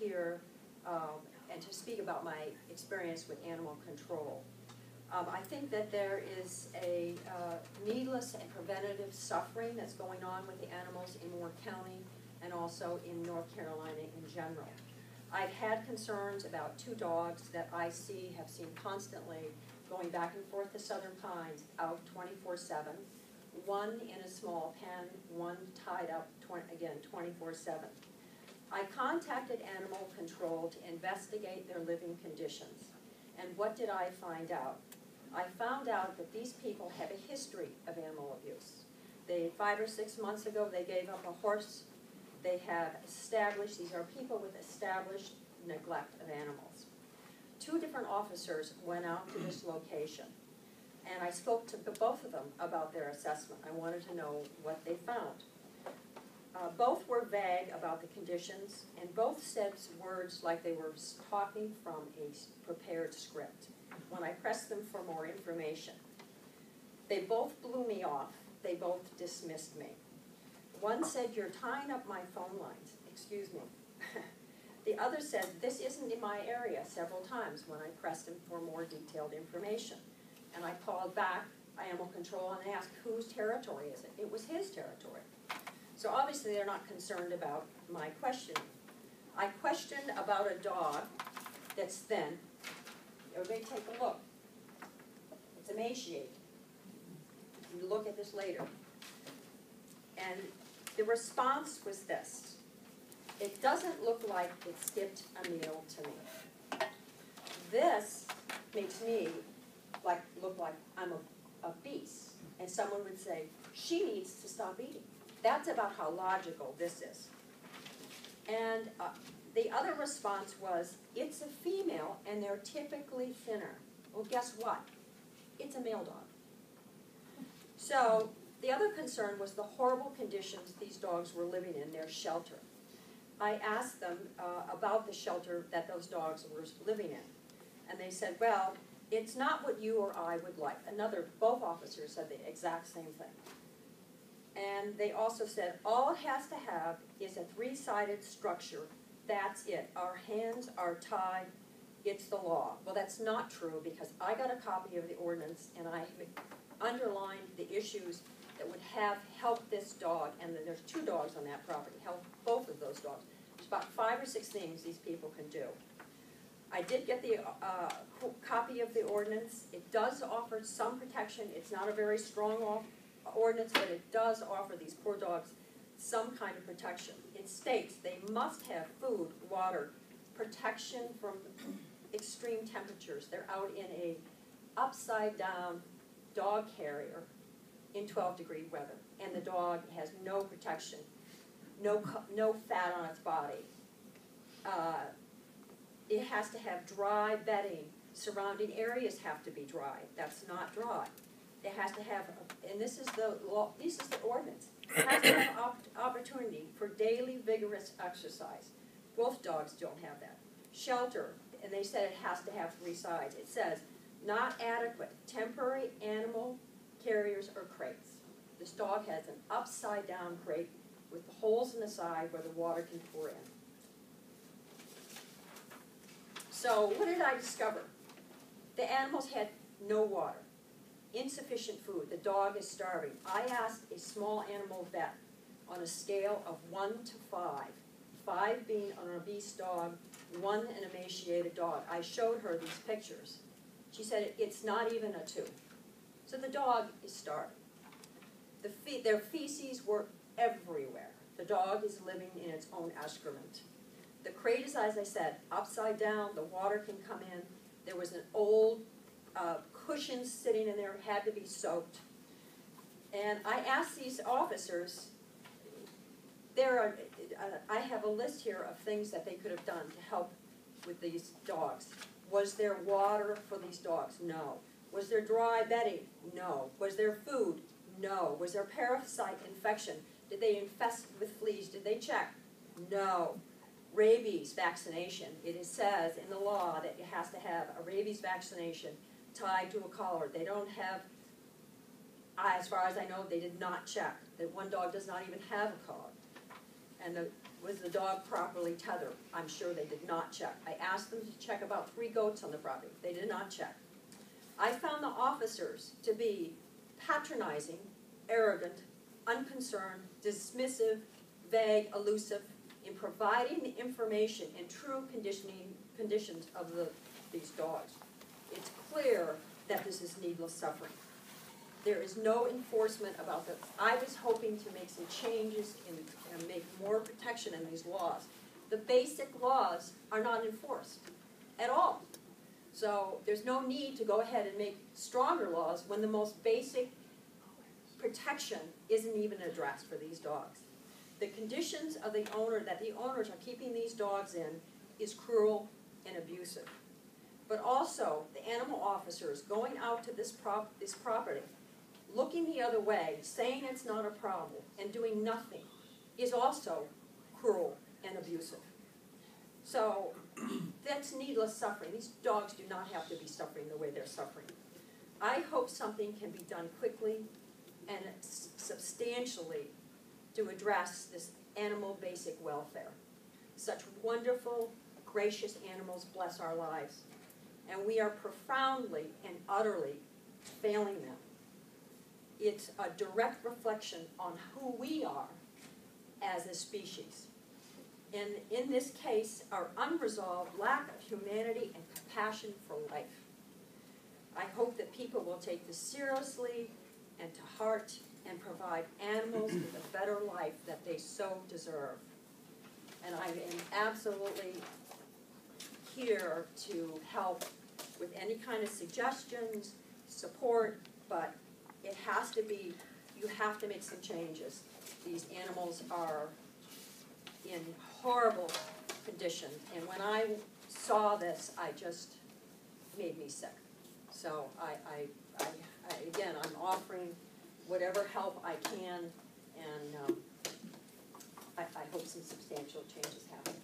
here and to speak about my experience with animal control. I think that there is a needless and preventative suffering that's going on with the animals in Warren County and also in North Carolina in general. I've had concerns about 2 dogs that I have seen constantly going back and forth to Southern Pines out 24/7. One in a small pen, one tied up, again, 24/7. I contacted Animal Control to investigate their living conditions. And what did I find out? I found out that these people have a history of animal abuse. 5 or 6 months ago, they gave up a horse. They have established, these are people with established neglect of animals. 2 different officers went out to this location, and I spoke to both of them about their assessment. I wanted to know what they found. Both were vague about the conditions, and both said words like they were talking from a prepared script. When I pressed them for more information, they both blew me off. They both dismissed me. One said, "You're tying up my phone lines." Excuse me. The other said, "This isn't in my area," several times when I pressed him for more detailed information. And I called back Animal Control and asked, whose territory is it? It was his territory. So obviously they're not concerned about my questioning. I questioned about a dog that's thin. Everybody take a look. It's emaciated. You look at this later. And the response was this: "It doesn't look like it skipped a meal to me." This makes me look like I'm a beast. And someone would say, "She needs to stop eating." That's about how logical this is. And the other response was, "It's a female and they're typically thinner." Well, guess what? It's a male dog. So the other concern was the horrible conditions these dogs were living in, their shelter. I asked them about the shelter that those dogs were living in. And they said, "Well, it's not what you or I would like." Both officers said the exact same thing. And they also said, "All it has to have is a 3-sided structure. That's it. Our hands are tied. It's the law." Well, that's not true, because I got a copy of the ordinance and I underlined the issues that would have helped this dog, and then there's 2 dogs on that property, help both of those dogs. There's about 5 or 6 things these people can do. I did get the copy of the ordinance. It does offer some protection. It's not a very strong ordinance, but it does offer these poor dogs some kind of protection. It states they must have food, water, protection from extreme temperatures. They're out in a upside-down dog carrier in 12-degree weather, and the dog has no protection, no fat on its body. It has to have dry bedding. Surrounding areas have to be dry. That's not dry. It has to have, and this is the law, this is the ordinance. It has to have opportunity for daily vigorous exercise. Both dogs don't have that. Shelter, and they said it has to have 3 sides. It says, "Not adequate, temporary animal carriers or crates." This dog has an upside-down crate with the holes in the side where the water can pour in. So what did I discover? The animals had no water, insufficient food. The dog is starving. I asked a small animal vet on a scale of 1 to 5, 5 being an obese dog, 1 an emaciated dog. I showed her these pictures. She said it's not even a 2. So the dog is starving. Their feces were everywhere. The dog is living in its own excrement. The crate is, as I said, upside down. The water can come in. There was an old cushion sitting in there, had to be soaked. And I asked these officers, I have a list here of things that they could have done to help with these dogs. Was there water for these dogs? No. Was there dry bedding? No. Was there food? No. Was there parasite infection? Did they infest with fleas? Did they check? No. Rabies vaccination. It says in the law that it has to have a rabies vaccination tied to a collar. They don't have, as far as I know, they did not check. That one dog does not even have a collar. And Was the dog properly tethered? I'm sure they did not check. I asked them to check about 3 goats on the property. They did not check. I found the officers to be patronizing, arrogant, unconcerned, dismissive, vague, elusive in providing the information and true conditions of these dogs. It's clear that this is needless suffering. There is no enforcement about this. I was hoping to make some changes and make more protection in these laws. The basic laws are not enforced at all. So there's no need to go ahead and make stronger laws when the most basic protection isn't even addressed for these dogs. The conditions of the owner, that the owners are keeping these dogs in, is cruel and abusive. But also, the animal officers going out to this property, looking the other way, saying it's not a problem, and doing nothing, is also cruel and abusive. So that's needless suffering. These dogs do not have to be suffering the way they're suffering. I hope something can be done quickly and substantially to address this animal basic welfare. Such wonderful, gracious animals bless our lives, and we are profoundly and utterly failing them. It's a direct reflection on who we are as a species. And in this case, our unresolved lack of humanity and compassion for life. I hope that people will take this seriously and to heart and provide animals with a better life that they so deserve. And I am absolutely here to help with any kind of suggestions, support, but it has to be, you have to make some changes. These animals are in horrible condition, and when I saw this, I just made me sick. So again, I'm offering whatever help I can, and I hope some substantial changes happen.